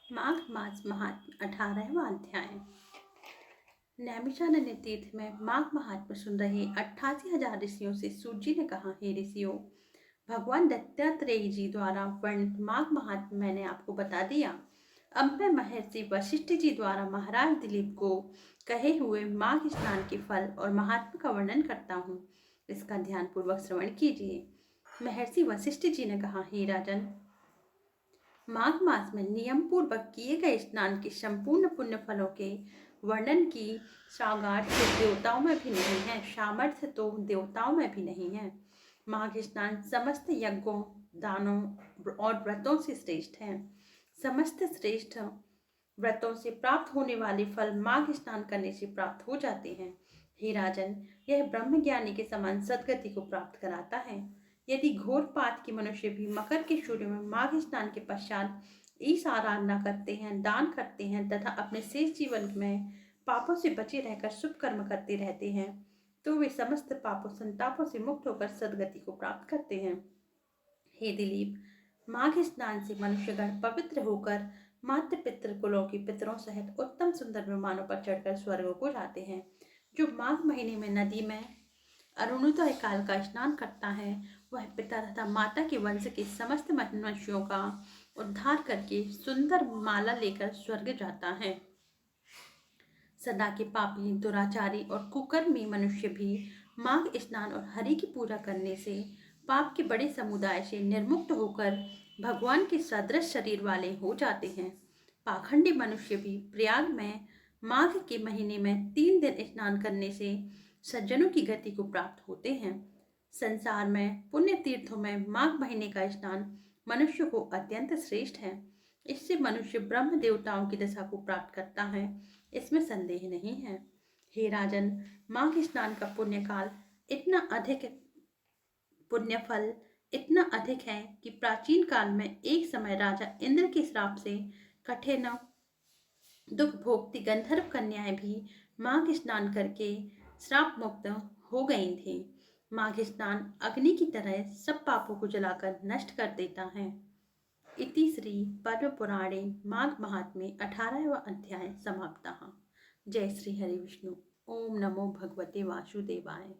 माघ मास महात्म्य 18वां अध्याय। नैमिषारण्य तीर्थ में माघ महात्म्य सुन रहे 88,000 ऋषियों से सूत जी ने कहा, हे ऋषियों, भगवान दत्तात्रेय जी द्वारा वर्णित माघ महात्म्य मैंने आपको बता दिया। अब मैं महर्षि वशिष्ठ जी द्वारा महाराज दिलीप को कहे हुए माघ स्नान के फल और महात्म्य का वर्णन करता हूँ। इसका ध्यान पूर्वक श्रवण कीजिए। महर्षि वशिष्ठ जी ने कहा, हे राजन, माघ मास में नियम पूर्वक किए गए स्नान के संपूर्ण पुण्य फलों के वर्णन की सामर्थ्य देवताओं में भी नहीं है। सामर्थ्य तो देवताओं में भी नहीं है। माघ स्नान समस्त यज्ञों, दानों और व्रतों से श्रेष्ठ है। समस्त श्रेष्ठ व्रतों से प्राप्त होने वाले फल माघ स्नान करने से प्राप्त हो जाते हैं। हे राजन, यह ब्रह्मज्ञानी के समान सद्गति को प्राप्त कराता है। यदि घोर पात के मनुष्य भी मकर के सूर्य में माघ स्नान के पश्चात ईश आराधना करते हैं, दान करते हैं तथा अपने शेष जीवन में पापों से बचे रहकर शुभ कर्म करते रहते हैं, तो वे समस्त पापों संतापों से मुक्त होकर सद्गति को प्राप्त करते हैं। हे दिलीप, माघ स्नान से मनुष्यगण पवित्र होकर मातृ पितृ कुलों के पितरों सहित उत्तम सुंदर विमानों पर चढ़कर स्वर्ग को जाते हैं। जो माघ महीने में नदी में अरुणोदय काल का स्नान करता है, वह पिता तथा माता के वंश के समस्त मनुष्यों का उद्धार करके सुंदर माला लेकर स्वर्ग जाता है। सदा के पापी, दुराचारी और कुकर्मी मनुष्य भी माघ स्नान और हरि की पूजा करने से पाप के बड़े समुदाय से निर्मुक्त होकर भगवान के सदृश शरीर वाले हो जाते हैं। पाखंडी मनुष्य भी प्रयाग में माघ के महीने में 3 दिन स्नान करने से सज्जनों की गति को प्राप्त होते हैं। संसार में पुण्य तीर्थों में माघ महीने का स्नान मनुष्य को अत्यंत श्रेष्ठ है। इससे मनुष्य ब्रह्म देवताओं की दशा को प्राप्त करता है, इसमें संदेह नहीं है। हे राजन, माघ स्नान का पुण्यकाल इतना अधिक पुण्यफल इतना अधिक है कि प्राचीन काल में एक समय राजा इंद्र के श्राप से कठिन दुख भोगती गंधर्व कन्याएं भी माघ स्नान करके श्राप मुक्त हो गई थी। माघ स्नान अग्नि की तरह सब पापों को जलाकर नष्ट कर देता है। इति श्री पद्म पुराणे माघ महात्म्ये 18वां अध्याय समाप्तः। जय श्री हरि विष्णु। ओम नमो भगवते वासुदेवाय।